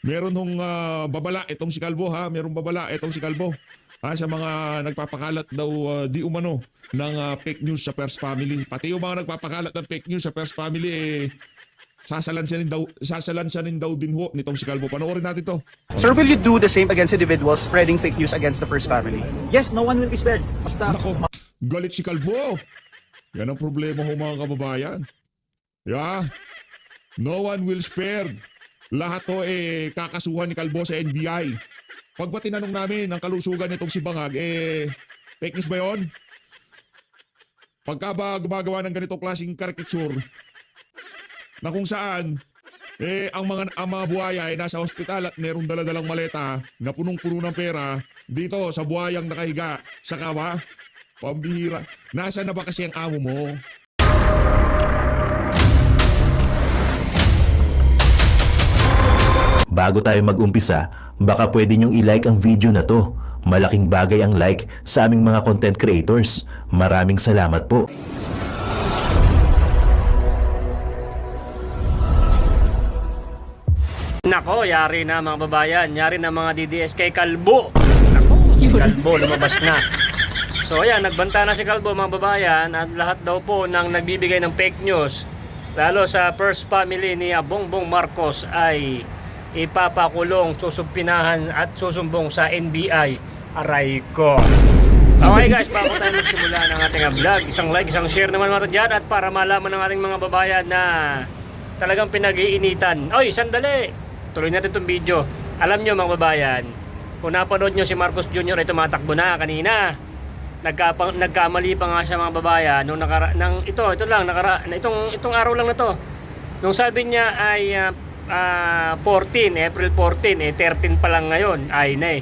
Meron hong babala itong si Kalbo ha, merong babala itong si Kalbo. Sa mga nagpapakalat daw di umano ng fake news sa First Family. Pati yung mga nagpapakalat ng fake news sa First Family sasalansanin daw din ho nitong si Kalbo. Panoorin natin to. Sir, will you do the same against individuals spreading fake news against the First Family? Yes, no one will be spared. Basta Nako, galit si Kalbo. Yan ang problema ho mga kababayan. Yeah. No one will spared. Lahat to kakasuhan ni Kalbo sa NBI. Pag ba tinanong namin ang kalusugan nitong si Bangag, fake news ba yun? Pagka ba gumagawa ng ganitong klaseng caricature na kung saan ang mga buhaya ay nasa ospital at merong daladalang maleta na punong-puno ng pera dito sa buhayang nakahiga sa kama? Pambihira. Nasaan na ba kasi ang amo mo? Bago tayo mag-umpisa, baka pwede nyong i-like ang video na to. Malaking bagay ang like sa aming mga content creators. Maraming salamat po. Nako, yari na mga babayan, yari na mga DDS kay Kalbo. Nako, si Kalbo lumabas na. So ayan, nagbanta na si Kalbo mga babayan at lahat daw po ng nagbibigay ng fake news, lalo sa First Family ni Bongbong Marcos ay ipapakulong, susumpinahan at susumbong sa NBI. Aray ko. Okay guys, bago tayo magsimula ng ating vlog, isang like, isang share naman mga dyan at para malaman ng ating mga babayan na talagang pinag-iinitan. Oy, sandali! Tuloy natin itong video. Alam nyo mga babayan, kung napanood nyo si Marcos Jr. ay tumatakbo na kanina. Nagkamali pa nga siya mga babayan nung itong araw lang na to. Nung sabi niya ay 14, April 14, 13 pa lang ngayon, ay na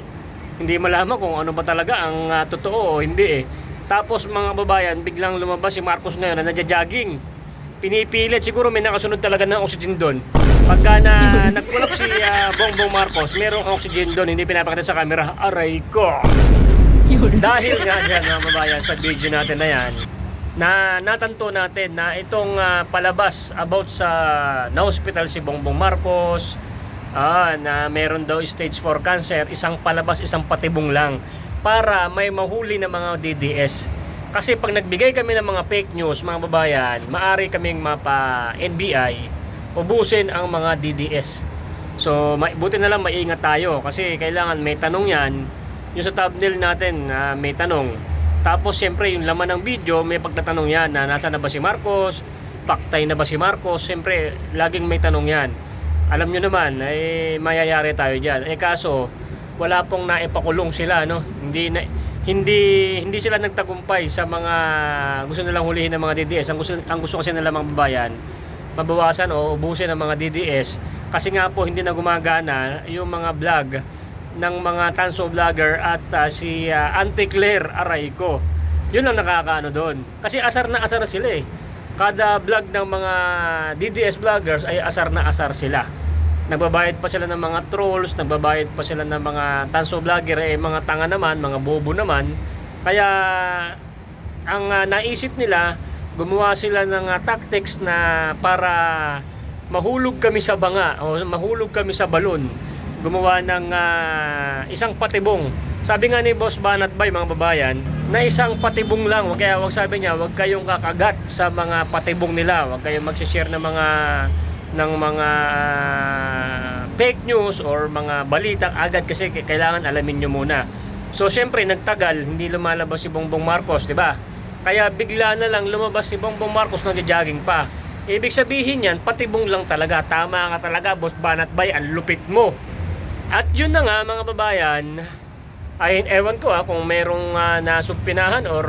hindi malaman kung ano ba talaga ang totoo o hindi Tapos mga babayan, biglang lumabas si Marcos ngayon na nadja-jogging. Pinipilit, siguro may nakasunod talaga ng oxygen doon. Pagka nagpulap si Bongbong Marcos, merong oxygen doon, hindi pinapakita sa camera. Aray ko! Dahil nga dyan mga babayan, sa video natin na yan, na natanto natin na itong palabas about sa na-hospital si Bongbong Marcos, na meron daw stage 4 cancer, isang palabas, isang patibong lang para may mahuli na mga DDS. Kasi pag nagbigay kami ng mga fake news mga babayan, maari kaming mapa-NBI, ubusin ang mga DDS. So buti na lang maingat tayo kasi kailangan may tanong yan. Yung sa thumbnail natin may tanong. Tapos siyempre yung laman ng video may pagtatanong yan na nasa na ba si Marcos, paktay na ba si Marcos. Siyempre laging may tanong yan. Alam nyo naman mayayari tayo dyan. Kaso wala pong naipakulong sila, no? Hindi sila nagtagumpay sa mga gusto nilang hulihin ng mga DDS. Ang gusto kasi nila mga babayan, mabawasan o ubusin ng mga DDS kasi nga po hindi na gumagana yung mga vlog ng mga tanso vlogger at si Auntie Claire Aray ko. Yun lang nakakaano doon. Kasi asar na sila Kada vlog ng mga DDS vloggers ay asar na asar sila. Nagbabayad pa sila ng mga trolls, nagbabayad pa sila ng mga tanso vlogger, mga tanga naman, mga bobo naman. Kaya ang naisip nila, gumawa sila ng tactics na para mahulog kami sa banga o mahulog kami sa balon. Gumawa ng isang patibong. Sabi nga ni Boss Banat Bay mga babayan, na isang patibong lang. Kaya wag sabi niya, wag kayong kakagat sa mga patibong nila. Wag kayong mag-share ng mga fake news or mga balita agad kasi kailangan alamin nyo muna. So syempre nagtagal, hindi lumalabas si Bongbong Marcos, 'di ba? Kaya bigla na lang lumabas si Bongbong Marcos nang jogging pa. Ibig sabihin yan, patibong lang talaga. Tama ka talaga, Boss Banat Bay, ang lupit mo. At yun na nga mga babayan, ay ewan ko kung merong nasumpinahan or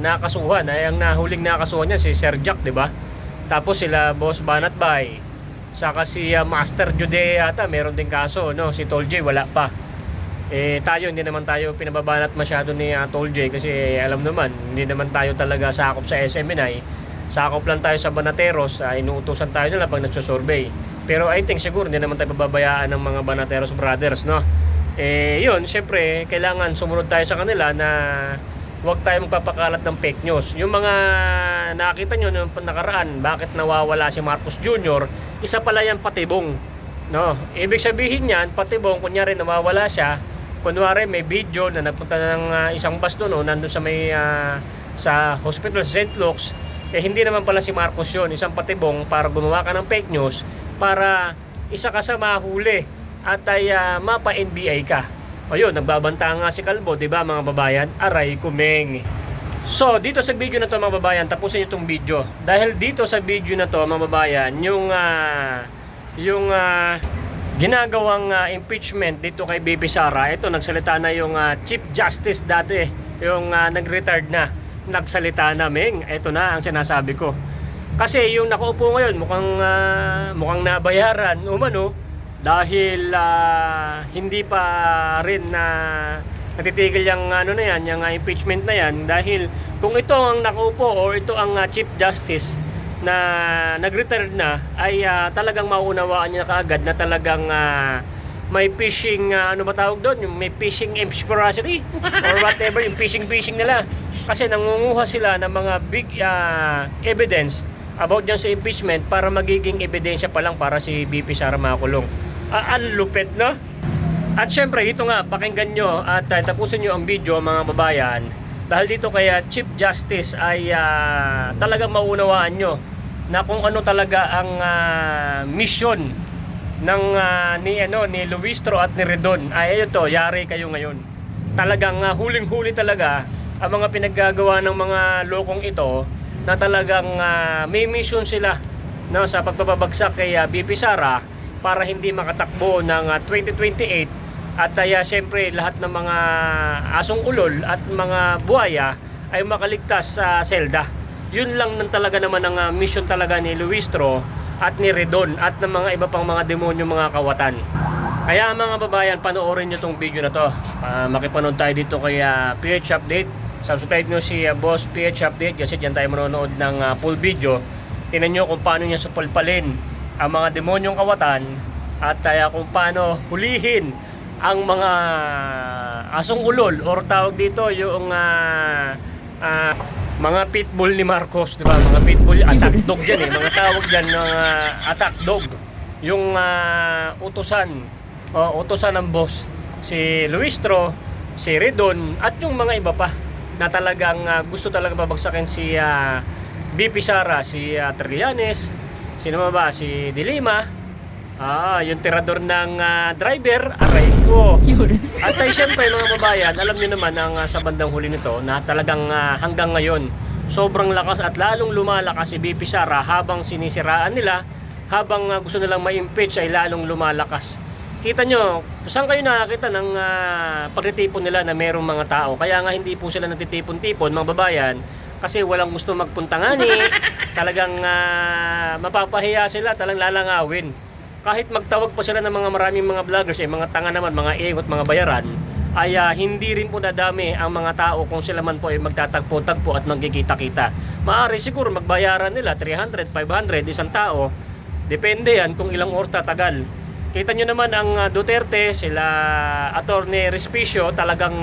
nakasuhan. Ay ang nahuling nakasuhan niya si Sir Jack, 'di ba? Tapos sila Boss Banat Bay, saka si Master Jude ata meron din kaso, no? Si Tol J wala pa. Tayo hindi naman tayo pinababanat masyado ni Tol J kasi alam naman hindi naman tayo talaga sakop sa SMNI. Sakop lang tayo sa Banateros, inuutusan tayo nila pag nagsusurvey. Pero I think siguro hindi naman tayo pababayaan ng mga Banateros brothers, no? Yun, syempre kailangan sumunod tayo sa kanila na huwag tayo magpapakalat ng fake news. Yung mga nakita nyo nung nakaraan, bakit nawawala si Marcos Jr., isa pala yan patibong No, ibig sabihin niyan, patibong kunyari nawawala siya, kunwari may video na nagpunta ng isang bus doon, nandun sa may sa hospital sa St. Luke's, hindi naman pala si Marcos yun, isang patibong para gumawa ka ng fake news para isa ka sa mahuli at ay mapa-NBI ka. O yun, nagbabanta nga si Calvo, di ba mga babayan? Aray kumeng. So, dito sa video na to mga babayan, tapusin nyo itong video. Dahil dito sa video na to mga babayan, yung ginagawang impeachment dito kay BP Sara, ito nagsalita na yung Chief Justice dati, yung nag-retired na, nagsalita na, Meng. Ito na ang sinasabi ko. Kasi yung nakaupo ngayon mukhang nabayaran umano dahil hindi pa rin natitigil yung yung impeachment na yan, dahil kung ito ang nakaupo o ito ang Chief Justice na nag-retire na ay talagang mauunawaan niya kaagad na talagang may phishing doon, yung may phishing conspiracy or whatever, yung phishing nila, kasi nangunguha sila ng mga big evidence about dyan sa impeachment para magiging ebidensya pa lang para si BP Sara makulong. Ang lupit, no? At syempre dito nga, pakinggan nyo at tapusin nyo ang video mga babayan, dahil dito kaya Chief Justice ay talagang maunawaan nyo na kung ano talaga ang mission ng ni Luistro at ni Redon. Ay ito, yari kayo ngayon. Talagang huling-huli talaga ang mga pinaggagawa ng mga lokong ito, na talagang may mission sila sa pagpapabagsak kay BP Sara para hindi makatakbo ng 2028. At siyempre lahat ng mga asong ulol at mga buhaya ay makaligtas sa selda. Yun lang talaga naman ang mission talaga ni Luistro at ni Redon at ng mga iba pang mga demonyo, mga kawatan. Kaya mga babayan, panoorin nyo tong video na to. Makipanood tayo dito kay PH Update. Subscribe nyo si Boss PH Update kasi dyan tayo manonood ng full video. Tingnan nyo kung paano niya supalpalin ang mga demonyong kawatan at kung paano hulihin ang mga asong ulol or tawag dito yung mga pitbull ni Marcos, di ba? Mga pitbull, attack dog yan mga tawag dyan ng attack dog. Yung utusan ng boss, si Luistro, si Redon at yung mga iba pa na talagang gusto talaga babagsakin si BP Sara, si Trillanes, sino ba? Si Dilima, yung tirador ng driver, aray ko. At siyempre mga babayan, alam niyo naman ang sa bandang huli nito na talagang hanggang ngayon sobrang lakas at lalong lumalakas si BP Sara habang sinisiraan nila, habang gusto nilang ma-impeach ay lalong lumalakas. Kita nyo, saan kayo nakakita ng pagtitipon nila na merong mga tao? Kaya nga hindi po sila natitipon-tipon mga babayan, kasi walang gusto magpuntangani. Talagang mapapahiya sila, talagang lalangawin. Kahit magtawag pa sila ng mga maraming mga vloggers, mga tanga naman, mga ingot, mga bayaran, ay hindi rin po dadami ang mga tao kung sila man po ay magtatagpo-tagpo at magkikita-kita. Maaari siguro magbayaran nila 300, 500 isang tao. Depende yan kung ilang oras tatagal. Kita nyo naman ang Duterte, sila Attorney Respicio, talagang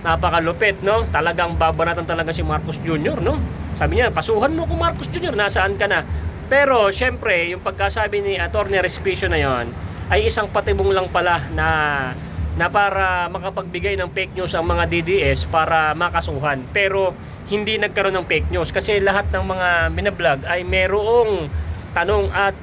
napakalupit, no? Talagang babanatan talaga si Marcos Jr., no? Sabi niya, kasuhan mo kung Marcos Jr., nasaan ka na? Pero syempre, yung pagkasabi ni Attorney Respicio na yon ay isang patibong lang pala na para makapagbigay ng fake news ang mga DDS para makasuhan. Pero hindi nagkaroon ng fake news kasi lahat ng mga binablog ay merong tanong at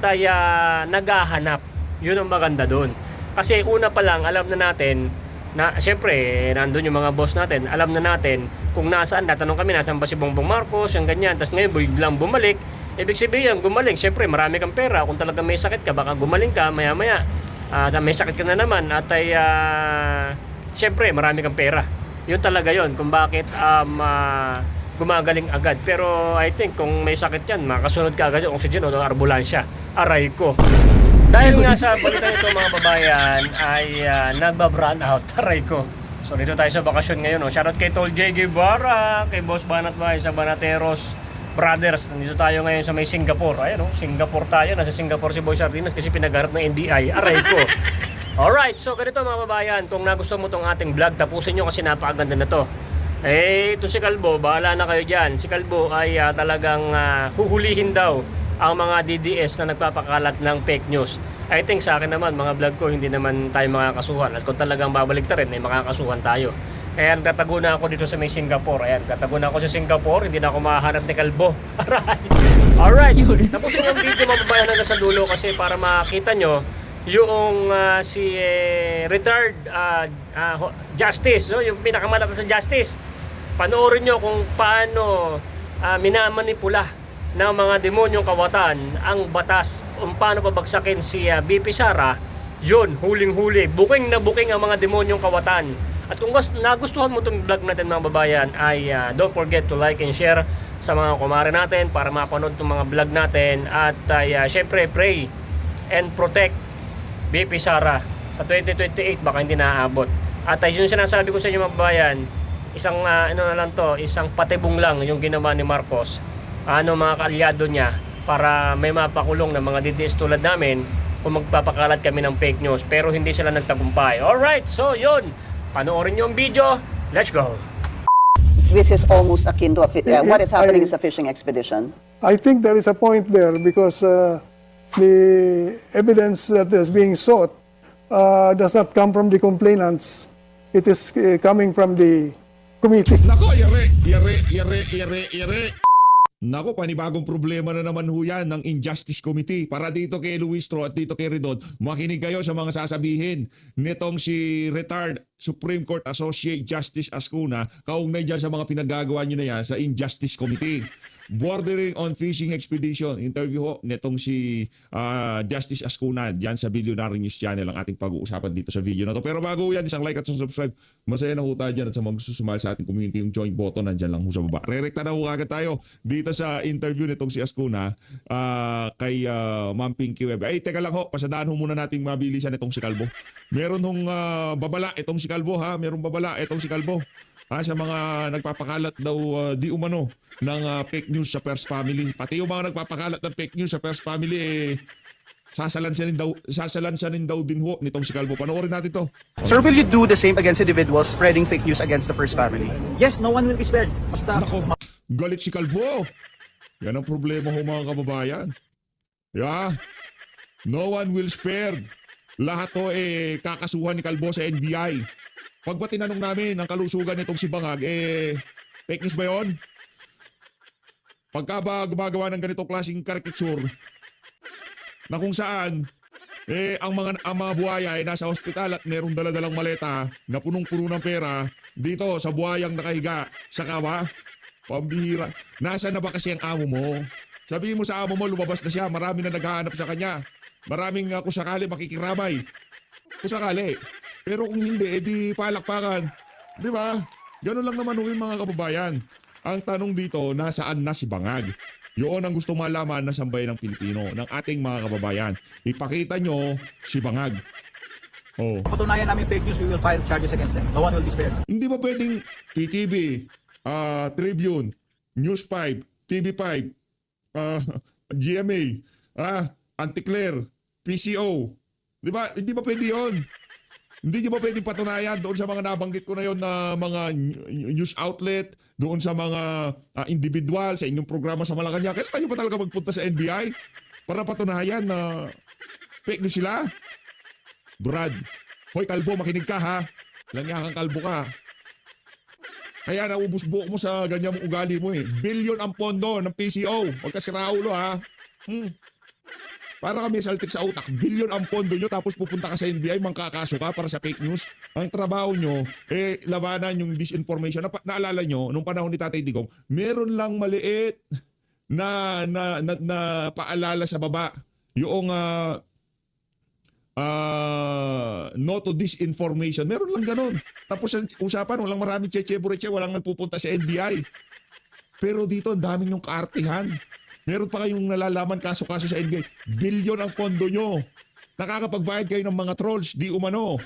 naghahanap. Yun ang maganda doon. Kasi una pa lang, alam na natin na syempre nandun yung mga boss natin, alam na natin kung nasaan. Natanong kami nasaan ba si Bongbong Marcos, yung ganyan. Tapos ngayon biglang bumalik. Ibig sabihin gumaling, syempre marami kang pera. Kung talaga may sakit ka, baka gumaling ka maya maya. May sakit ka na naman at syempre marami kang pera. Yun talaga yun kung bakit gumagaling agad. Pero I think kung may sakit yan, makasunod ka agad yung oxygen o ambulansya. Aray ko. Dahil nga sa balita nito mga babayan ay nagba-brand out. Aray ko. So dito tayo sa bakasyon ngayon. Shoutout kay Tol J. Guevara, kay Boss Banat Bay sa Banateros Brothers. Nandito tayo ngayon sa may Singapore. Ayan Singapore tayo. Nasa Singapore si Boy Sardinas kasi pinagharap ng NBI. Aray ko. Alright, so ganito mga babayan. Kung nagustuhan mo tong ating vlog, tapusin nyo kasi napakaganda na to. Ito si Calvo, bahala na kayo dyan. Si Calvo ay talagang huhulihin daw ang mga DDS na nagpapakalat ng fake news. I think sa akin naman, mga vlog ko, hindi naman tayo makakasuhan. At kung talagang babalik ta rin, ay makakasuhan tayo. Kaya nagtatago na ako dito sa may Singapore. Ayan, nagtatago na ako sa Singapore, hindi na ako mahahanap ni Kalbo. Alright. Tapusin yung video mababayan na sa dulo kasi para makita nyo yung si retired Justice, no? Yung pinakamalata sa Justice. Panoorin nyo kung paano minamanipula ng mga demonyong kawatan ang batas kung paano pabagsakin si BP Sara. Yun, huling-huli, buking na buking ang mga demonyong kawatan. At kung nagustuhan mo itong vlog natin mga babayan, ay don't forget to like and share sa mga kumare natin para mapanood itong mga vlog natin. At syempre pray and protect BP Sara sa 2028, baka hindi naaabot. At yung sinasabi ko sa inyo mga babayan, isang isang patibong lang yung ginawa ni Marcos, mga kaalyado niya, para may mapakulong ng mga DDS tulad namin kung magpapakalat kami ng fake news, pero hindi sila nagtagumpay. Alright, so yun, panoorin nyo ang video. Let's go. This is almost akin to what is happening is a fishing expedition. I think there is a point there because the evidence that is being sought does not come from the complainants. It is coming from the committee. Nako, yare. Nako, panibagong problema na naman ho yan ng Injustice Committee. Para dito kay Luis Tro at dito kay Redon, makinig kayo sa mga sasabihin nitong si retired Supreme Court Associate Justice Ascuna kaugnay dyan sa mga pinagagawa nyo na yan sa Injustice Committee. Bordering on fishing expedition. Interview ho nitong si Justice Ascuna dyan sa Billionaire News Channel ang ating pag-uusapan dito sa video na to. Pero bago yan, isang like at isang subscribe. Masaya na ho tayo dyan at sa mga susumali sa ating community, yung join button nandyan lang ho sa baba. Rerekta na ho agad tayo dito sa interview nitong si Ascuna kay Ma'am Pinky Web. Ay, teka lang ho, pasadaan ho muna nating mabilisan itong si Kalbo. Meron hong babala itong si Kalbo ha. Merong babala itong si Kalbo. Sa mga nagpapakalat daw di umano ng fake news sa First Family. Pati yung mga nagpapakalat ng fake news sa First Family, sasalansanin daw din ho nitong si Kalbo. Panoorin natin to. Sir, will you do the same against individuals spreading fake news against the First Family? Yes, no one will be spared. Basta Nako, galit si Kalbo. Yan ang problema ho mga kababayan. No one will spared. Lahat to kakasuhan ni Kalbo sa NBI. Pag ba tinanong namin ang kalusugan nitong si Bangag, fake news ba yun? Pagka ba gumagawa ng ganitong klaseng caricature na kung saan ang mga buhaya ay nasa ospital at merong daladalang maleta na punong-puno ng pera dito sa buhayang nakahiga sa kawa? Pambihira. Nasaan na ba kasi ang amo mo? Sabihin mo sa amo mo, lumabas na siya. Marami na naghahanap sa kanya. Maraming kung sakali makikiramay. Kung sakali. Pero kung hindi, edi palakpakan. Di ba? Ganun lang naman yung mga kababayan. Ang tanong dito, nasaan na si Bangag? Yun ang gusto malaman ng sambayan ng Pilipino, ng ating mga kababayan. Ipakita nyo si Bangag. patunayan namin fake news, we will file charges against them. No one will be spared. Hindi ba pwedeng PTV, Tribune, News 5, TV5, GMA, Anticlair, PCO? Di ba? Hindi ba pwede yun? Hindi nyo ba pwedeng patunayan doon sa mga nabanggit ko na yon na mga news outlet, doon sa mga individual, sa inyong programa sa Malacanang? Kailan kayo ba talaga magpunta sa NBI para patunayan na fake news sila? Brad, hoy Kalbo, makinig ka ha. Langyakang Kalbo ka. Kaya naubos buhok mo sa ganyan mong ugali mo Billion ang pondo ng PCO. Huwag ka siraulo ha. Para kami saltik sa utak, billion ang pondo nyo tapos pupunta ka sa NBI, mangkakaso ka para sa fake news. Ang trabaho nyo, labanan yung disinformation. Naalala nyo, nung panahon ni Tatay Digong, meron lang maliit na paalala sa baba. Yung no to disinformation. Meron lang ganun. Tapos ang usapan, walang maraming cheche-bureche, walang nagpupunta sa NBI. Pero dito, ang daming yung kaartihan. Meron pa kayong nalalaman kaso-kaso sa NBI. Bilyon ang pondo nyo. Nakakapagbayad kayo ng mga trolls, di umano.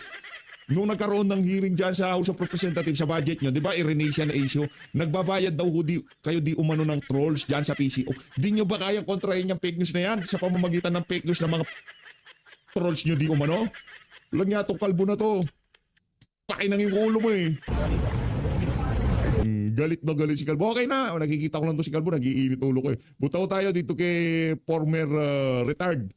Nung nagkaroon ng hearing dyan sa House of Representatives sa budget nyo, di ba, i-renation na issue, nagbabayad daw kayo di umano ng trolls dyan sa PCO. Di nyo ba kayang kontrahin yung fake news na yan sa pamamagitan ng fake news ng mga trolls nyo di umano? Lang nga itong Kalbo na to. Pakinang yung ulo mo Galit na galit si Kalbo. Okay na. Nakikita ko lang to si Kalbo. Nag-iinit ulo ko Butaw tayo dito kay former retired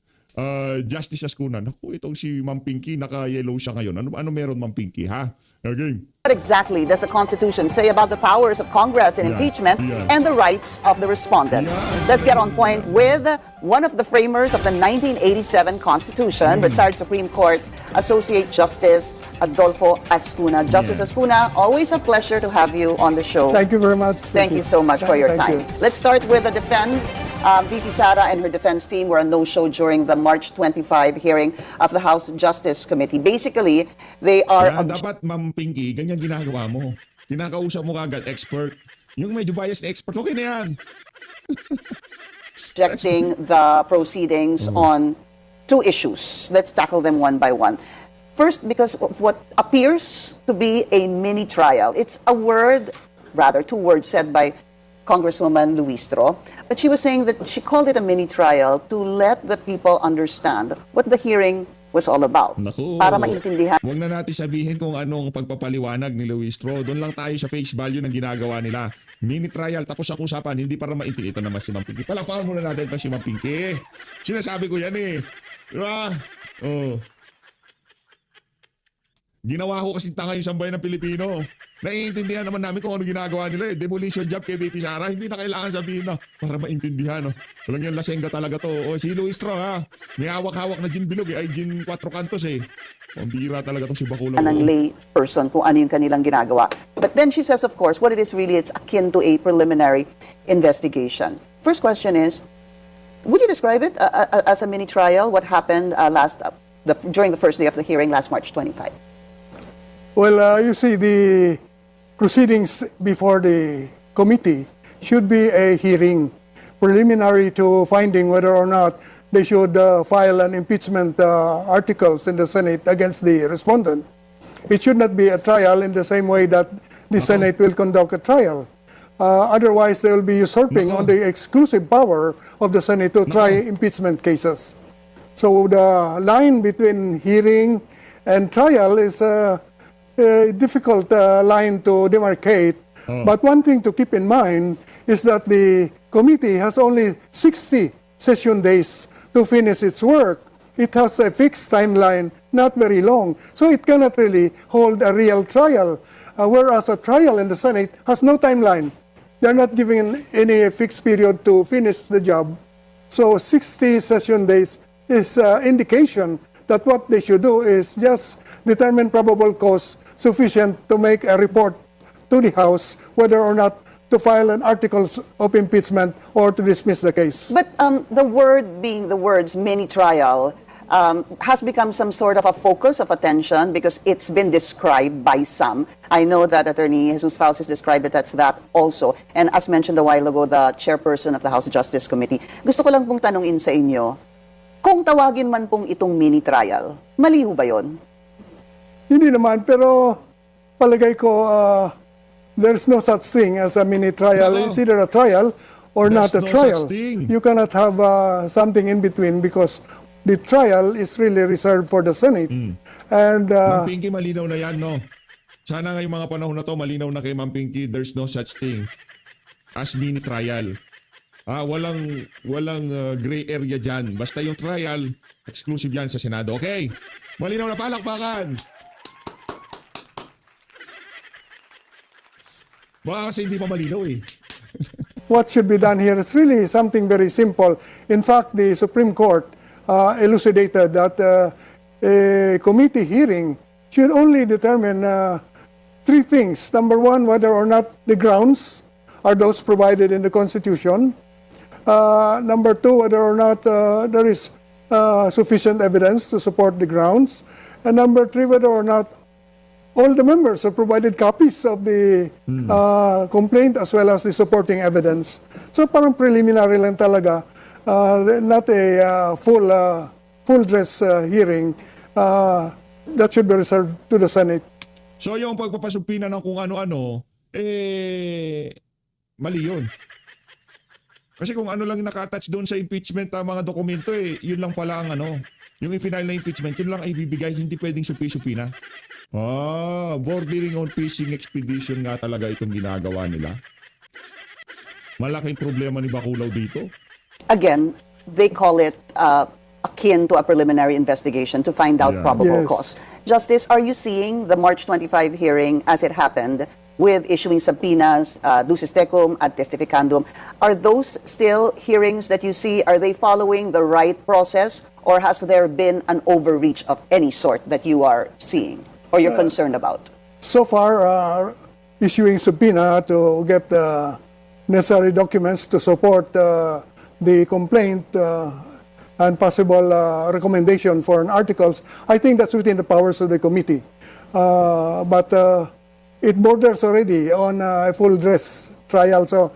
Justice Ascuna. Naku, itong si Ma'am Pinky, naka-yellow siya ngayon. Ano meron, Ma'am Pinky, ha? Okay. What exactly does the Constitution say about the powers of Congress in Yeah, impeachment yeah. and the rights of the respondents? Yeah, Let's get on point with one of the framers of the 1987 Constitution, retired Supreme Court Associate Justice Adolfo Ascuna. Justice Yeah. Ascuna, always a pleasure to have you on the show. Thank you very much. Thank you so much for your Thank time. you. Let's start with the defense. VP Sara and her defense team were a no-show during the March 25 hearing of the House Justice Committee. Basically, they are Dapat, Ma'am Pinky, ganyan ginagawa mo. Kinakausap mo kagad expert. Yung medyo biased na expert, okay na yan. objecting the proceedings on two issues. Let's tackle them one by one. First, because of what appears to be a mini trial. It's a word, rather two words said by Congresswoman Luistro, but she was saying that she called it a mini trial to let the people understand what the hearing was all about. Naku. Para maintindihan. Huwag na natin sabihin kung anong pagpapaliwanag ni Luistro. Doon lang tayo sa face value ng ginagawa nila. Mini trial, tapos ang usapan, hindi para maintindihan. Ito naman si Ma'am Pinky. Palakpakan muna natin pa si Ma'am Pinky. Sinasabi ko yan eh. Diba? Oh. Ginawa ko kasi tanga yung sambayan ng Pilipino. Naiintindihan naman namin kung ano ginagawa nila eh. Demolition job kay VP Sara. Hindi na kailangan sabihin na para maintindihan. No? Walang yung lasenga talaga to. O si Luistro ha. May hawak-hawak na gin bilog eh. Ay gin 4 kantos eh. Pambira talaga to si Bakulo. ng lay person kung ano yung kanilang ginagawa. But then she says, of course, what it is really, it's akin to a preliminary investigation. First question is, would you describe it as a mini trial? What happened during the first day of the hearing last March 25? Well, you see, the proceedings before the committee should be a hearing preliminary to finding whether or not they should file an impeachment articles in the Senate against the respondent. It should not be a trial in the same way that the Senate will conduct a trial. Otherwise, they will be usurping on the exclusive power of the Senate to try impeachment cases. So the line between hearing and trial is a difficult line to demarcate. But one thing to keep in mind is that the committee has only 60 session days to finish its work. It has a fixed timeline, not very long, so it cannot really hold a real trial. Whereas a trial in the Senate has no timeline. They're not giving any fixed period to finish the job. So 60 session days is indication that what they should do is just determine probable cause sufficient to make a report to the House whether or not to file an articles of impeachment or to dismiss the case. But the word being the words mini trial has become some sort of a focus of attention because it's been described by some. I know that Attorney Jesus Falces described it as that also. And as mentioned a while ago, the chairperson of the House Justice Committee. Gusto ko lang pong tanungin sa inyo, kung tawagin man pong itong mini trial, mali ho ba yun? Hindi naman, pero palagay ko there's no such thing as a mini trial. No. It's either a trial or There's not a no trial. such thing. You cannot have something in between because the trial is really reserved for the Senate. And Ma'am Pinky, malinaw na yan, no? Sana ngayong mga panahon na to, malinaw na kay Ma'am Pinky, there's no such thing as mini trial. Walang gray area dyan. Basta yung trial, exclusive yan sa Senado. Okay? Malinaw na, palakpakan! Baka kasi hindi pa malinaw eh. what should be done here is really something very simple. In fact, the Supreme Court elucidated that a committee hearing should only determine three things. Number one, whether or not the grounds are those provided in the Constitution. Number two, whether or not there is sufficient evidence to support the grounds. And number three, whether or not all the members have provided copies of the complaint as well as the supporting evidence. So parang preliminary lang talaga, not a full dress hearing that should be reserved to the Senate. So yung pagpapasupina ng kung ano-ano, mali yun. Kasi kung ano lang nakatouch doon sa impeachment mga dokumento, yun lang pala ang yung i-final na impeachment, yun lang ay bibigay, hindi pwedeng supi-supina. Bordering on fishing expedition nga talaga itong ginagawa nila. Malaking problema ni Bacolod dito. Again, they call it akin to a preliminary investigation to find out Yeah. probable Yes. cause. Justice, are you seeing the March 25 hearing as it happened with issuing subpoenas, ducis tecum ad testificandum? Are those still hearings that you see? Are they following the right process, or has there been an overreach of any sort that you are seeing or you're concerned about? So far, issuing subpoena to get necessary documents to support the complaint and possible recommendation for an articles, I think that's within the powers of the committee. But it borders already on a full dress trial, so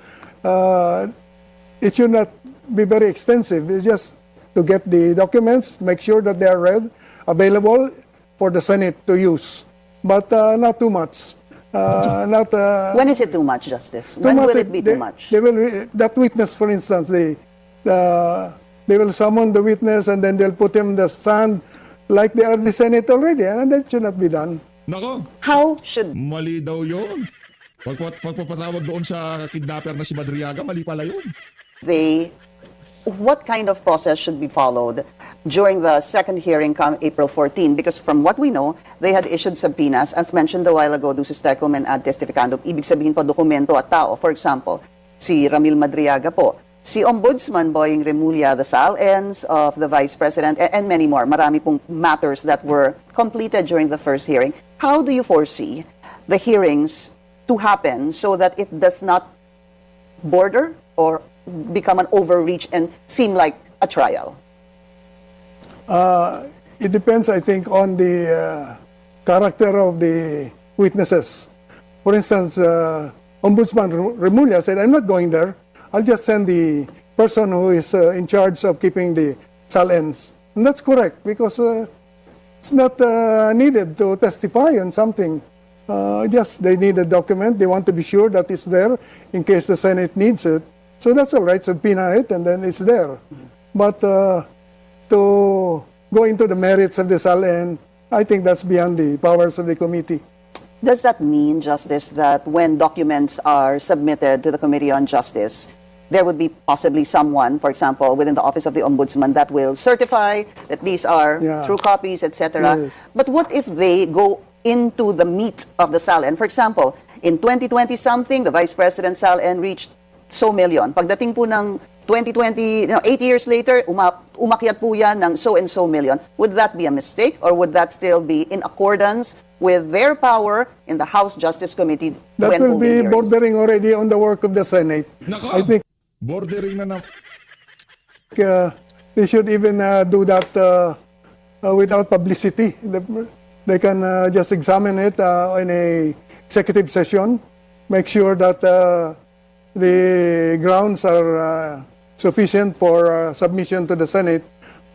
it should not be very extensive. It's just to get the documents, make sure that they are read, available for the Senate to use, but not too much. Not When is it too much, Justice? too When much. will it be too much? They will, that witness, for instance, they will summon the witness and then they'll put him in the stand like they are the Senate already, and that should not be done. Nako, How should mali daw yun. Pagpapatawag doon sa kidnapper na si Madriaga, mali pala yun. what kind of process should be followed during the second hearing come April 14? Because from what we know, they had issued subpoenas, as mentioned a while ago, ducis tecum and ad testificandum. Ibig sabihin po, dokumento at tao. For example, si Ramil Madriaga po, si Ombudsman Boying Remulla, the SAL-ends of the Vice President, and many more. Marami pong matters that were completed during the first hearing. How do you foresee the hearings to happen so that it does not border or become an overreach and seem like a trial? It depends, I think, on the character of the witnesses. For instance, Ombudsman Remulla said, I'm not going there. I'll just send the person who is in charge of keeping the SAL-ends. And that's correct, because it's not needed to testify on something. Just they need a document. They want to be sure that it's there in case the Senate needs it. So that's all right, subpoena it, and then it's there. But to go into the merits of the SAL-end, I think that's beyond the powers of the committee. Does that mean, Justice, that when documents are submitted to the Committee on Justice, there would be possibly someone, for example, within the Office of the Ombudsman that will certify that these are Yeah. true copies, etc.? Yes. But what if they go into the meat of the SAL-end? For example, in 2020-something, the Vice President SAL-end reached so million. Pagdating po ng 2020, 8 years later, umakyat po yan ng so and so million. Would that be a mistake, or would that still be in accordance with their power in the House Justice Committee? That when will holding be hearings? bordering already on the work of the Senate. Nako, I think bordering na they should even do that without publicity. They can just examine it in a executive session, make sure that the grounds are sufficient for submission to the Senate,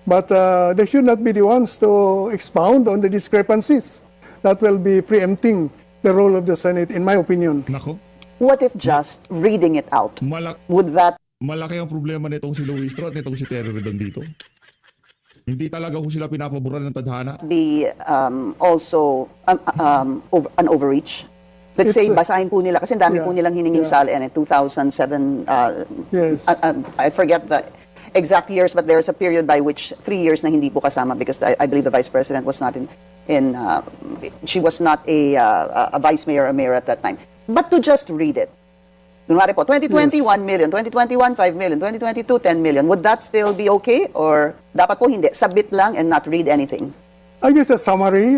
but they should not be the ones to expound on the discrepancies. That will be preempting the role of the Senate, in my opinion. Nako, What if just reading it out? Would that malaki ang problema nitong si Luis Tro at nitong si Terry Redon dito. Hindi talaga ko sila pinapaboran ng tadhana. be also an overreach? Let's say, It's basahin po nila, kasi dami yeah, po nilang hininging yeah. SAL-end in 2007. Yes. I forget the exact years, but there's a period by which 3 years na hindi po kasama, because I believe the Vice President was not she was not a Vice Mayor or Mayor at that time. But to just read it, kunwari po, 2020, Yes. 1 million, 2021, 5 million, 2022, 10 million, would that still be okay? Or dapat po hindi, submit lang and not read anything? I guess a summary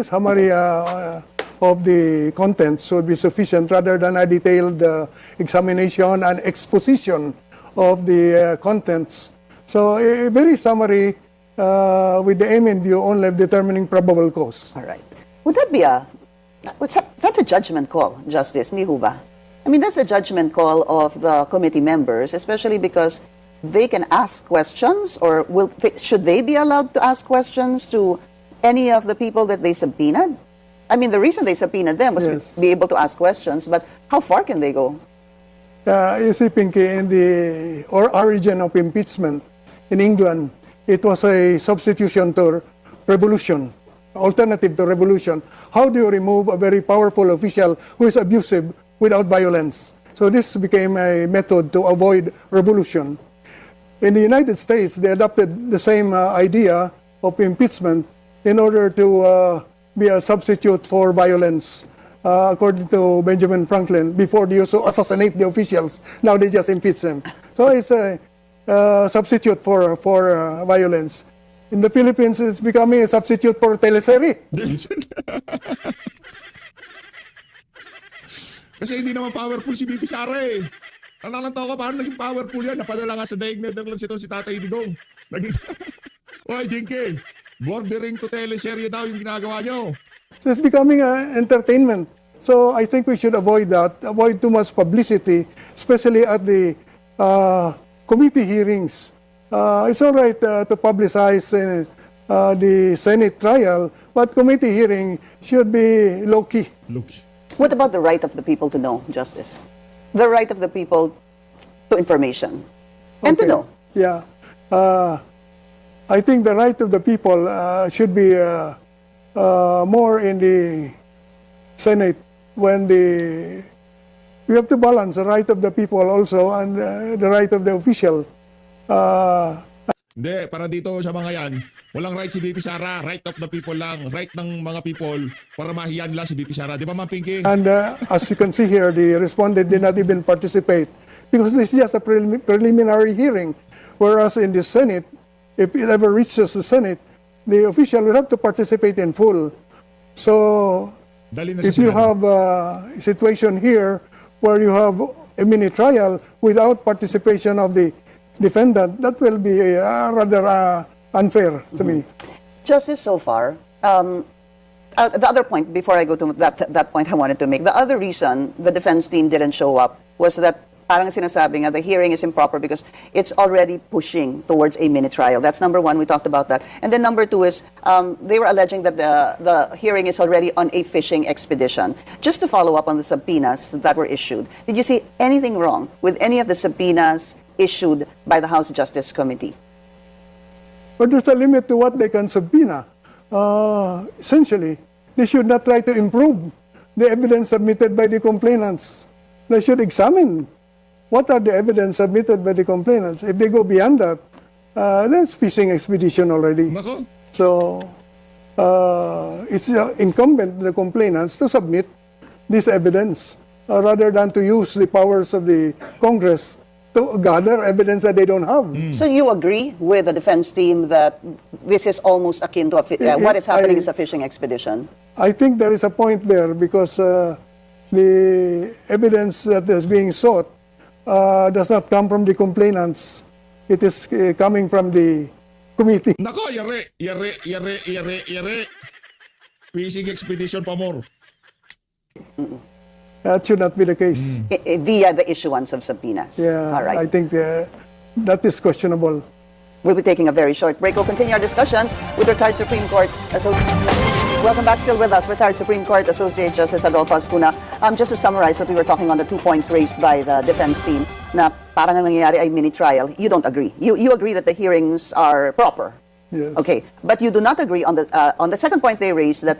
of the contents would be sufficient, rather than a detailed examination and exposition of the contents. So a very summary with the aim in view only of determining probable cause. All right. Would that be that's a judgment call, Justice, hindi ho ba? I mean, that's a judgment call of the committee members, especially because they can ask questions, or should they be allowed to ask questions to any of the people that they subpoenaed? I mean, the reason they subpoenaed them was Yes. to be able to ask questions, but how far can they go? You see, Pinky, in the origin of impeachment in England, it was a substitution to revolution, alternative to revolution. How do you remove a very powerful official who is abusive without violence? So this became a method to avoid revolution. in the United States, they adopted the same idea of impeachment in order to be a substitute for violence. According to Benjamin Franklin, before they used to assassinate the officials, now they just impeach them. So it's a substitute for violence. In the Philippines, it's becoming a substitute for teleserye. Kasi hindi naman powerful si BP Sara eh. Nanantaw ka, paano naging powerful yan? Napadala nga sa Daig Netherlands ito si Tatay Digong. Naging... Oy, Jinky, bordering to teleserye daw yung ginagawa nyo. So it's becoming entertainment. So I think we should avoid that, avoid too much publicity, especially at the committee hearings. It's all right to publicize the Senate trial, but committee hearing should be low-key. Look. What about the right of the people to know, Justice? The right of the people to information and to Okay. know. Yeah. I think the right of the people should be more in the Senate when we have to balance the right of the people also and the right of the official. Hindi, para dito sa mga yan, walang right si BP Sara, right of the people lang, right ng mga people para mahiyan lang si BP Sara. Di ba, Ma'am Pinky? And as you can see here, the respondent did not even participate because this is just a preliminary hearing. Whereas in the Senate, if it ever reaches the Senate, the official will have to participate in full. So Dali na sa if you Senado. have a situation here where you have a mini trial without participation of the defendant, that will be rather unfair to me. Justice, so far, the other point, before I go to that point I wanted to make, the other reason the defense team didn't show up was that parang sinasabi nga, the hearing is improper because it's already pushing towards a mini trial. That's number one. We talked about that. And then number two is they were alleging that the hearing is already on a fishing expedition. Just to follow up on the subpoenas that were issued, did you see anything wrong with any of the subpoenas issued by the House Justice Committee? But there's a limit to what they can subpoena. Essentially, they should not try to improve the evidence submitted by the complainants. They should examine what are the evidence submitted by the complainants. If they go beyond that, that's fishing expedition already. Nako. So it's incumbent on the complainants to submit this evidence rather than to use the powers of the Congress to gather evidence that they don't have. So you agree with the defense team that this is almost akin to what is happening is a fishing expedition? I think there is a point there because the evidence that is being sought does not come from the complainants. It is coming from the committee. Nako, yare. Fishing expedition pa more. That should not be the case. Via the issuance of subpoenas. Yeah, All right. I think that is questionable. We'll be taking a very short break. We'll continue our discussion with retired Supreme Court Welcome back, still with us, retired Supreme Court Associate Justice Adolfo Ascuna. Just to summarize what we were talking on the 2 points raised by the defense team, na parang ang nangyayari ay mini trial. You don't agree. You agree that the hearings are proper. Yes. Okay, but you do not agree on the second point they raised that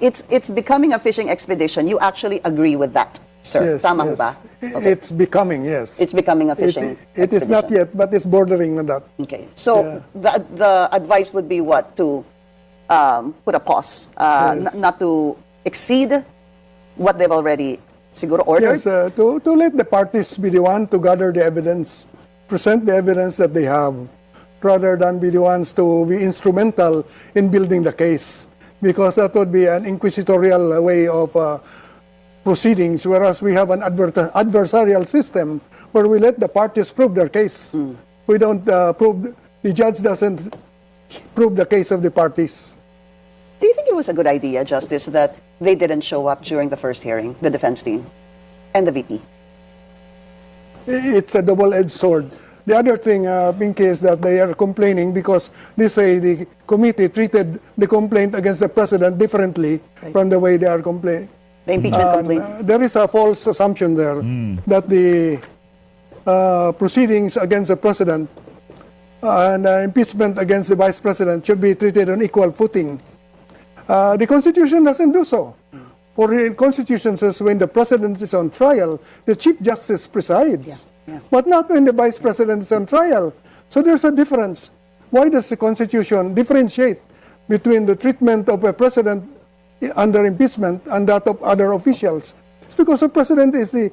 it's becoming a fishing expedition. You actually agree with that, sir? Yes, Tama ho yes. ba? Okay. It's becoming, yes. It's becoming a fishing It is not expedition. yet, but it's bordering on that. Okay, so the advice would be what? To put a pause, Yes. not to exceed what they've already siguro ordered? Yes, to let the parties be the one to gather the evidence, present the evidence that they have, rather than be the ones to be instrumental in building the case. Because that would be an inquisitorial way of proceedings, whereas we have an adversarial system where we let the parties prove their case. We don't the judge doesn't prove the case of the parties. Do you think it was a good idea, Justice, that they didn't show up during the first hearing, the defense team and the VP? It's a double-edged sword. The other thing, Pinky, is that they are complaining because they say the committee treated the complaint against the president differently from the way they are complaining. The impeachment complaint? There is a false assumption there that the proceedings against the president and impeachment against the vice president should be treated on equal footing. The Constitution doesn't do so. For the Constitution says when the president is on trial, the Chief Justice presides. but not when the Vice President is on trial. So there's a difference. Why does the Constitution differentiate between the treatment of a President under impeachment and that of other officials? It's because the President is the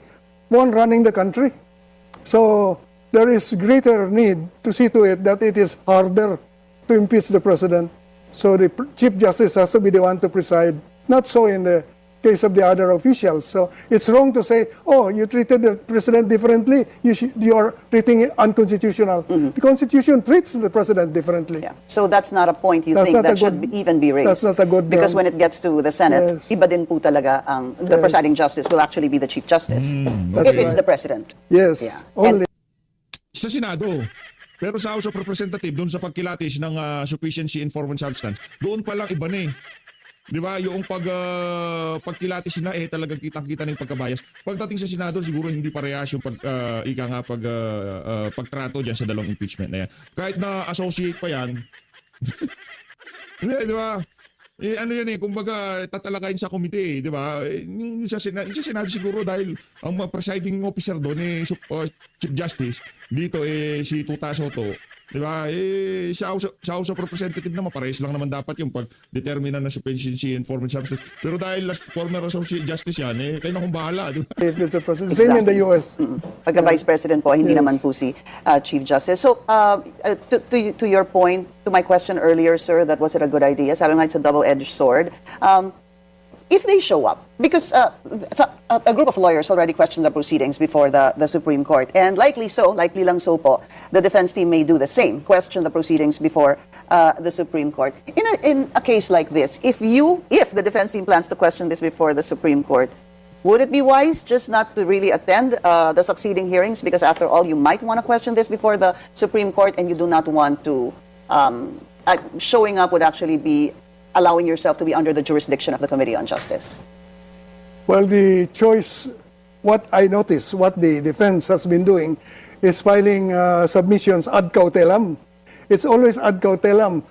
one running the country. So there is greater need to see to it that it is harder to impeach the President. So the Chief Justice has to be the one to preside. Not so in the case of the other officials. So it's wrong to say, oh, you treated the President differently, you are treating it unconstitutional. The Constitution treats the President differently. Yeah. So that's not a point you That's think not that a should good- even be raised. that's not a good Because ground. when it gets to the Senate, Yes. iba din po talaga ang the Yes. presiding justice will actually be the Chief Justice. That's If it's right. the President. Yes, Yeah. only. Sa Senado. Pero sa House of Representatives, doon sa pagkilatis ng sufficiency in form and substance, doon pa lang iba na eh. Di ba? Yung pagkilatis na talagang kitang-kita na yung pagkabayas. Pagdating sa Senado, siguro hindi parehas yung pagtrato dyan sa dalawang impeachment na yan. Kahit na associate pa yan, di ba? Ano yan kumbaga tatalakayin sa komite, di ba? Yung sa Senado siguro dahil ang presiding officer doon Chief Justice, dito si Tuta Soto, di ba? Sa House of Representatives naman parehas lang naman dapat yung pag-determine ng sufficiency and form and substance. Pero dahil former associate justice yan, kayo na kung bahala, di ba? If it's the President. Same in the U.S. Pagka Vice President po, hindi Yes. naman po si Chief Justice. So, to your point, to my question earlier, sir, that was it a good idea? Sabi nga, it's a double-edged sword. If they show up, because a group of lawyers already questioned the proceedings before the Supreme Court, and likely lang so po, the defense team may do the same, question the proceedings before the Supreme Court. In a case like this, if the defense team plans to question this before the Supreme Court, would it be wise just not to really attend the succeeding hearings? Because after all, you might want to question this before the Supreme Court, and you do not want to, showing up would actually be allowing yourself to be under the jurisdiction of the Committee on Justice. Well, the choice, what I noticed, what the defense has been doing is filing submissions ad cautelam. It's always ad cautelam.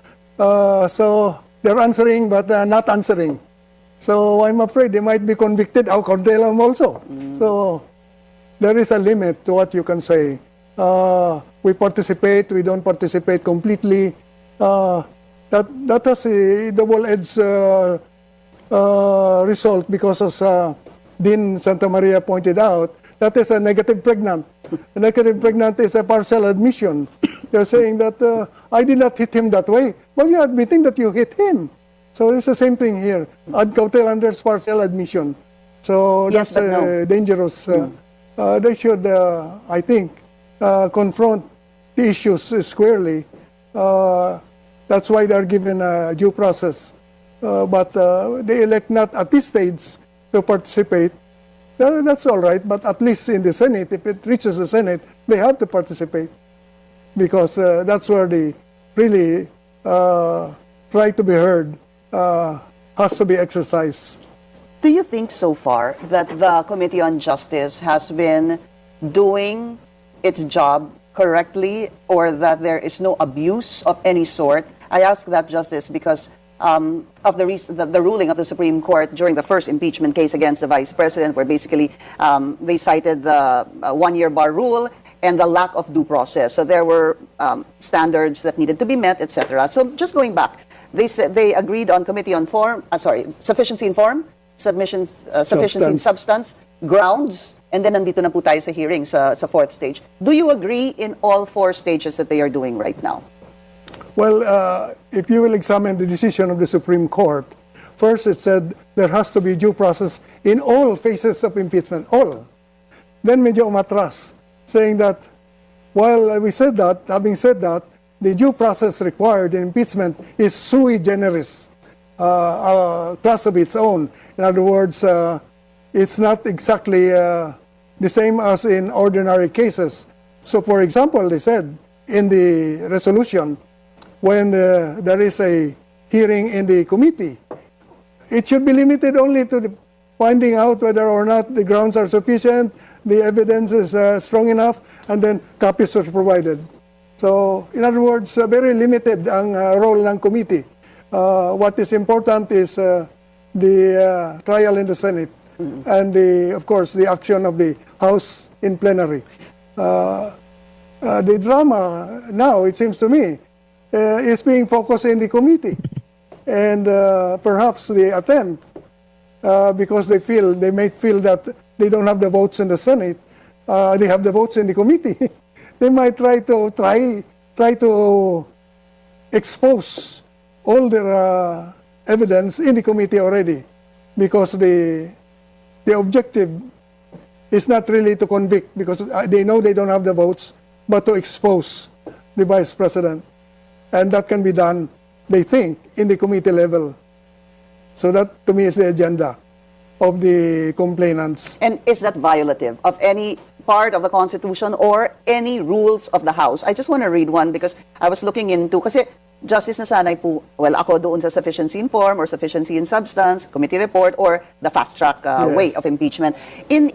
So they're answering but not answering. So I'm afraid they might be convicted ad cautelam also. So there is a limit to what you can say. We participate, we don't participate completely. That has a double-edged result because, as Dean Santa Maria pointed out, that is a negative pregnant. A negative pregnant is a partial admission. You're saying that I did not hit him that way, but you're admitting that you hit him. So it's the same thing here. Ad cautelam, there's partial admission. So Yes, that's but no. dangerous. They should, I think, confront the issues squarely. That's why they're given a due process. But they elect not at this stage to participate. That's all right, but at least in the Senate, if it reaches the Senate, they have to participate. Because that's where the really right to be heard has to be exercised. Do you think so far that the Committee on Justice has been doing its job correctly, or that there is no abuse of any sort? I ask that, Justice, because of the ruling of the Supreme Court during the first impeachment case against the Vice President, where basically they cited the one-year bar rule and the lack of due process. So there were standards that needed to be met, etc. So just going back, they said they agreed on committee on form, sufficiency in form, sufficiency in substance, grounds, and then nandito na po tayo sa hearing sa fourth stage. Do you agree in all four stages that they are doing right now? Well, if you will examine the decision of the Supreme Court, first it said there has to be due process in all phases of impeachment, all. Then medyo umatras, saying that while we said that, having said that, the due process required in impeachment is sui generis, a class of its own. In other words, it's not exactly the same as in ordinary cases. So for example, they said in the resolution, when there is a hearing in the committee, it should be limited only to the finding out whether or not the grounds are sufficient, the evidence is strong enough, and then copies are provided. So, in other words, very limited ang role ng committee. What is important is the trial in the Senate and, of course, the action of the House in plenary. the drama now, it seems to me, is being focused in the committee. And perhaps the attempt, because they may feel that they don't have the votes in the Senate, they have the votes in the committee. They might try to expose all their evidence in the committee already, because the objective is not really to convict, because they know they don't have the votes, but to expose the Vice President. And that can be done, they think, in the committee level. So that, to me, is the agenda of the complainants. And is that violative of any part of the Constitution or any rules of the House? I just want to read one because I was looking into, kasi Justice nasanay po, well, ako doon sa sufficiency in form or sufficiency in substance, committee report, or the fast-track way of impeachment. In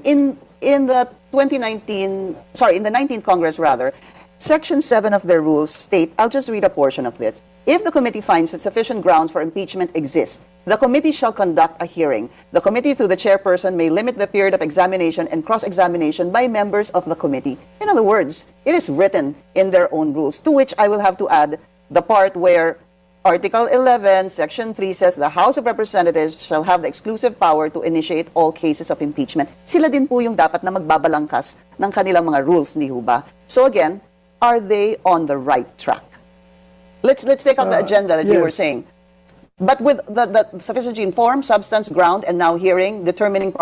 the 19th Congress, rather, Section 7 of their rules state, I'll just read a portion of it. If the committee finds that sufficient grounds for impeachment exist, the committee shall conduct a hearing. The committee, through the chairperson, may limit the period of examination and cross-examination by members of the committee. In other words, it is written in their own rules, to which I will have to add the part where Article 11, Section 3 says the House of Representatives shall have the exclusive power to initiate all cases of impeachment. Sila din po yung dapat na magbabalangkas ng kanilang mga rules, hindi ho ba? So again, are they on the right track? Let's take out the agenda that you were yes. saying. But with the sufficiency in form, substance, ground, and now hearing, determining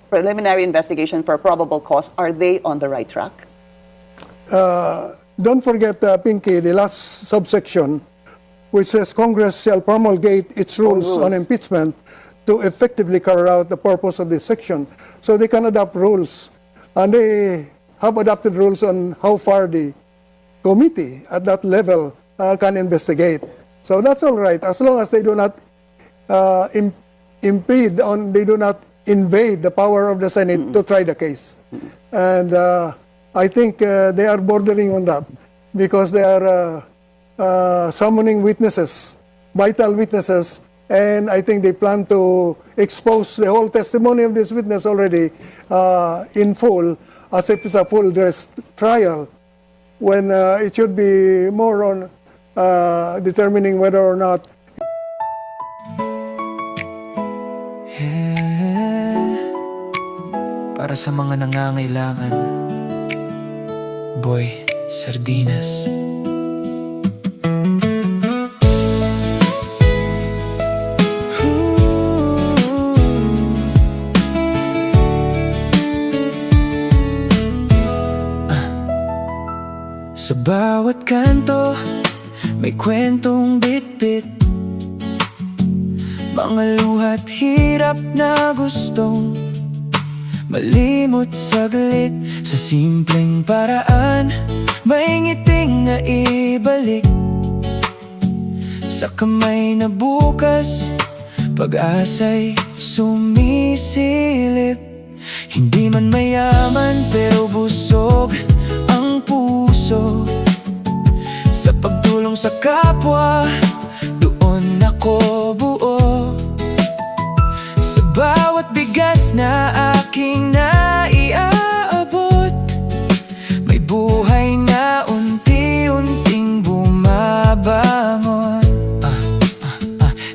preliminary investigation for probable cause, are they on the right track? Don't forget, Pinky, the last subsection, which says Congress shall promulgate its rules on impeachment to effectively carry out the purpose of this section. So they can adopt rules. And they have adopted rules on how far the committee at that level can investigate. So that's all right, as long as they do not they do not invade the power of the Senate to try the case. And I think they are bordering on that, because they are summoning witnesses, vital witnesses, and I think they plan to expose the whole testimony of this witness already in full, as if it's a full-dress trial, when it should be more on determining whether or not para sa mga nangangailangan. Boy Sardinas. Sa bawat kanto, may kwentong bit-bit, mga luha't hirap na gustong malimot saglit. Sa simpleng paraan, may ngiting na ibalik. Sa kamay na bukas, pag-asa'y sumisilip. Hindi man mayaman pero busog ang puso. Sa pagtulong sa kapwa, doon ako buo. Sa bawat bigas na aking naiaabot, may buhay na unti-unting bumabangon.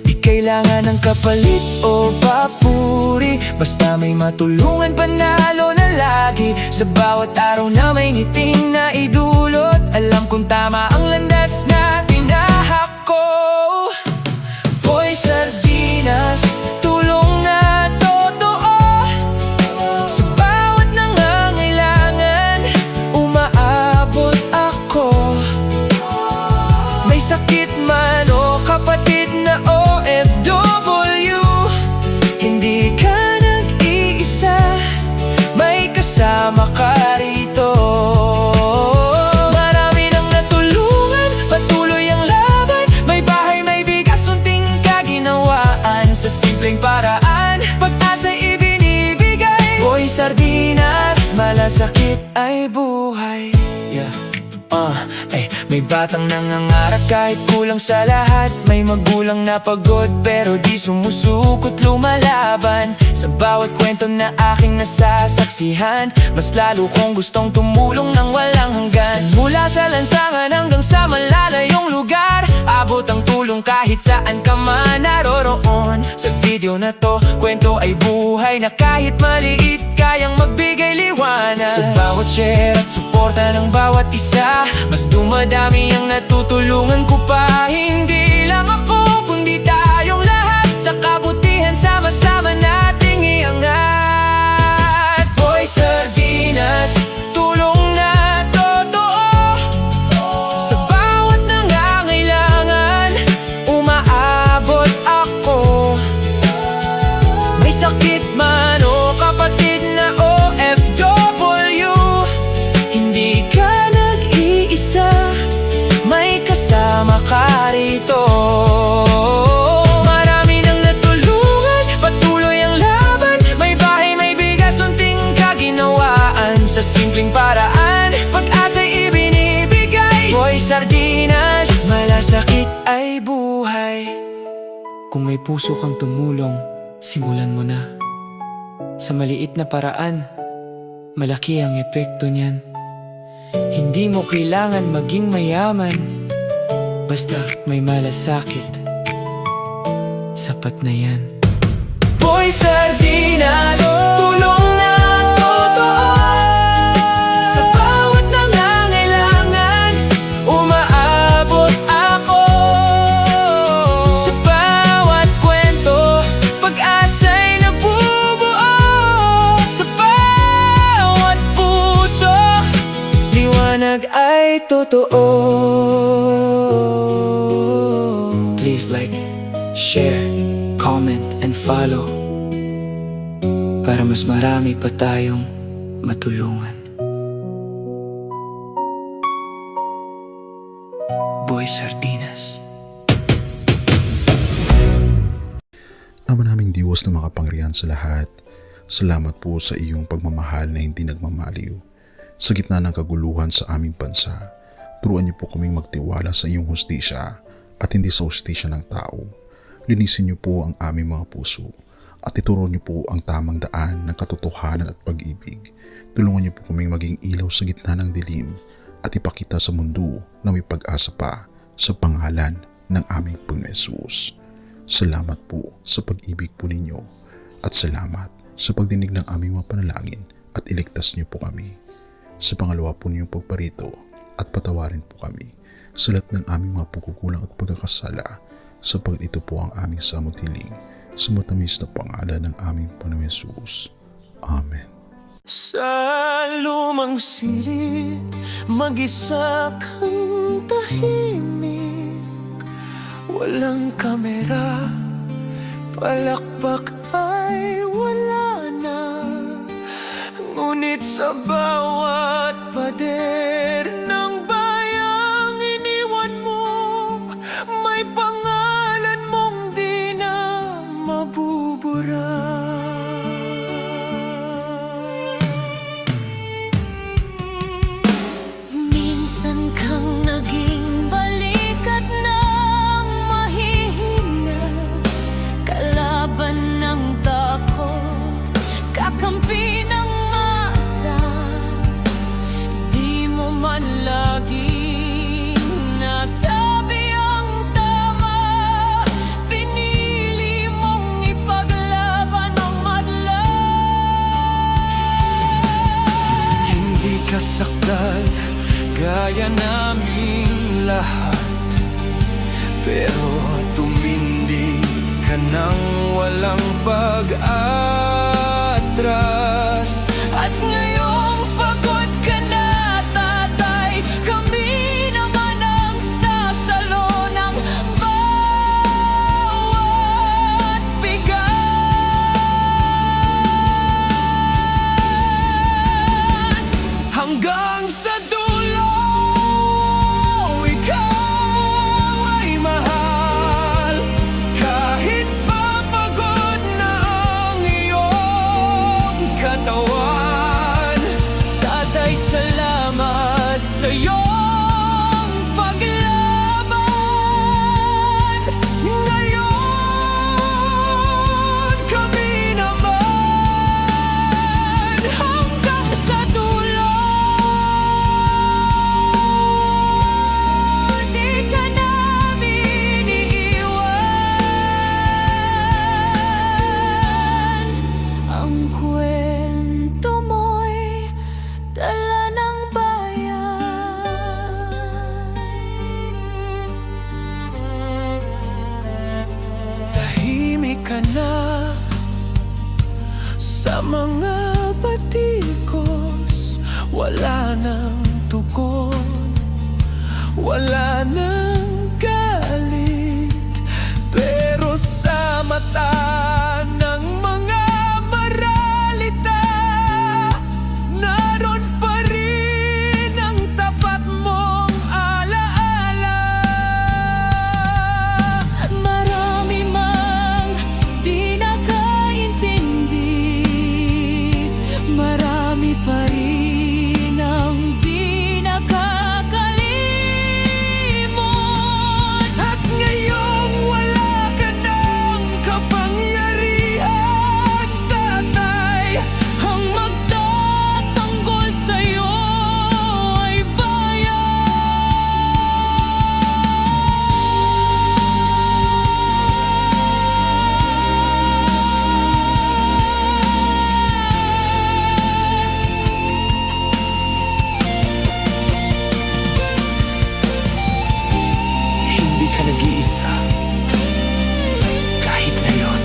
Di kailangan ng kapalit o papuri, basta may matulungan, panalo na lagi. Sa bawat araw na may ngiting na idulot, alam kong tama ang landas na tinahak ko. Boy Sardinas, tulong na totoo. Sa bawat nangangailangan, umaabot ako. May sakit man o kapatid na OFW, hindi ka nag-iisa, may kasama ka rito. Marami nang natulungan, patuloy ang laban, may bahay, may bigas, unting kaginawaan. Sa simpleng paraan, pag-asa'y ibinibigay. Boy Sardinas, malasakit ay buhay. May batang nangangarap kahit kulang sa lahat, may magulang na pagod pero di sumusukot lumalaban. Sa bawat kwento na aking nasasaksihan, mas lalo kong gustong tumulong ng walang hanggan. Mula sa lansangan hanggang sa malalayong lugar, abot ang tulong kahit saan ka man naroroon. Sa video na to, kwento ay buhay na kahit maliit, kayang magbigay liwanag. Sa bawat share at suporta ng bawat isa, mas dumadami ang natutulungan ko pa. Hindi lang ako, kundi tayong lahat. Sa kabutihan, sama-sama nating iangat. Boy Sardinas, tulong na totoo. Sa bawat nangangailangan, umaabot ako. May sakit man o kapatid na OFW, hindi ka nag-iisa, may kasama ka rito. Marami nang natulungan, patuloy ang laban. May bahay, may bigas, tunting kaginawaan. Sa simpleng paraan, pag-asa'y ibinibigay. Boy Sardinas, malasakit ay buhay. Kung may puso kang tumulong, simulan mo na. Sa maliit na paraan, malaki ang epekto niyan. Hindi mo kailangan maging mayaman, basta may malasakit, sapat na yan. Boy Sardinas, tulong na totoo. Sa bawat nangangailangan, umaabot ako. Sa bawat kwento, pag-asa'y nabubuo. Sa bawat puso, liwanag ay totoo. Please like, share, comment, and follow para mas marami pa tayong matulungan. Boy Sardinas. Ama naming Diyos na makapangyarihan sa lahat, salamat po sa iyong pagmamahal na hindi nagmamaliw. Sa gitna ng kaguluhan sa aming bansa, turuan niyo po kaming magtiwala sa iyong hustisya at hindi sa hustisya ng tao. Linisin niyo po ang aming mga puso at ituro niyo po ang tamang daan ng katotohanan at pag-ibig. Tulungan niyo po kaming maging ilaw sa gitna ng dilim at ipakita sa mundo na may pag-asa pa sa pangalan ng aming Panginoon Hesus. Salamat po sa pag-ibig po ninyo at salamat sa pagdinig ng aming mga panalangin at iligtas niyo po kami. Sa pangalawa po niyong pagparito at patawarin po kami sa lahat ng aming mga pagkukulang at pagkakasala, sapagat ito po ang aming samutiling sa matamis na pangalan ng aming Panginoon Hesus. Amen. Sa lumang silid, mag-isa kang tahimik. Walang kamera, palakpak ay wala na. Ngunit sa bawat pader ng bayang iniwan mo, may pangalan mong di na mabubura. Minsan kang naging balikat ng mahihina, kalaban ng takot, kakampi ng masa. Di mo man laging nasabi ang tama, pinili mong ipaglaban ang madla. Hindi ka sakdal gaya naming lahat, pero tumindi ka ng walang pag-atras. At ngayong pagod ka na, tatay, kami naman ang sasalo ng bawat bigat. Hanggang sa dulo, ikaw ay mahal. Kahit papagod na ang iyong kwento mo'y dala ng bayan. Tahimik ka na sa mga batikos, wala nang tugon, wala nang galit, pero sa mata ng mga maralita, naroon pa rin ang tapat mong alaala. Marami mang di nakaintindi, marami pa rin ang di nakakalimot. At ngayong wala ka ng kapangyarihan, tatay, Ang magtatanggol sa'yo ay hindi ka nag-iisa kahit ngayon.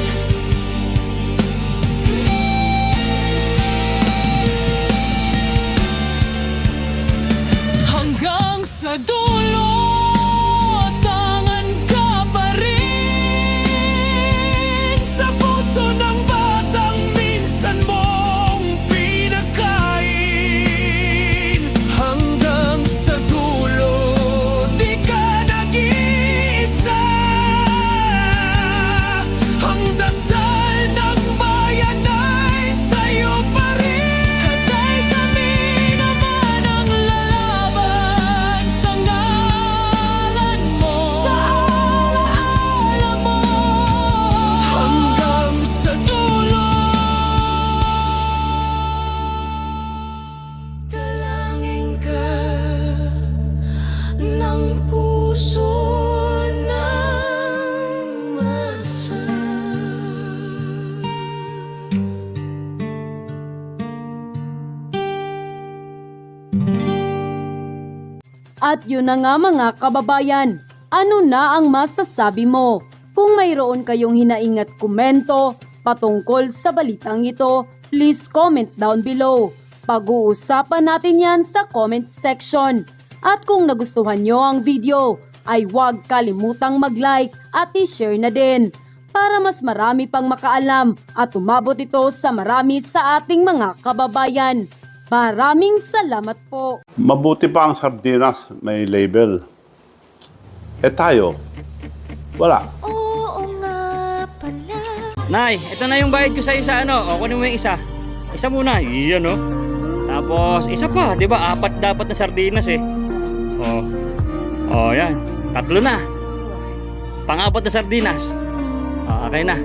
hanggang sa dulo, tangan ka pa rin Sa puso ng batang minsan mong pinagkain, hanggang sa dulo di ka nag-iisa. Ang dasal ng bayan ay sa'yo pa rin. Katay kami naman ang lalaban sa ngalan mo, sa alaala mo. Hanggang sa dulo. Dalangin ka ng puso ng masa. At yun na nga mga kababayan, ano na ang masasabi mo? Kung mayroon kayong hinaingat komento patungkol sa balitang ito, please comment down below. Pag-uusapan natin yan sa comment section. At kung nagustuhan nyo ang video, ay huwag kalimutang mag-like at i-share na din para mas marami pang makaalam at umabot ito sa marami sa ating mga kababayan. Maraming salamat po. Mabuti pa ang sardinas, may label. Eh tayo, wala. Oo nga pala. Nay, ito na yung bayad ko sa isa, ano? O, kunin mo yung isa. Isa muna, iyan, no? Tapos, isa pa, di ba? 4 dapat na sardinas, eh. Yan. 3 na. Pang-4 na sardinas. Okay na.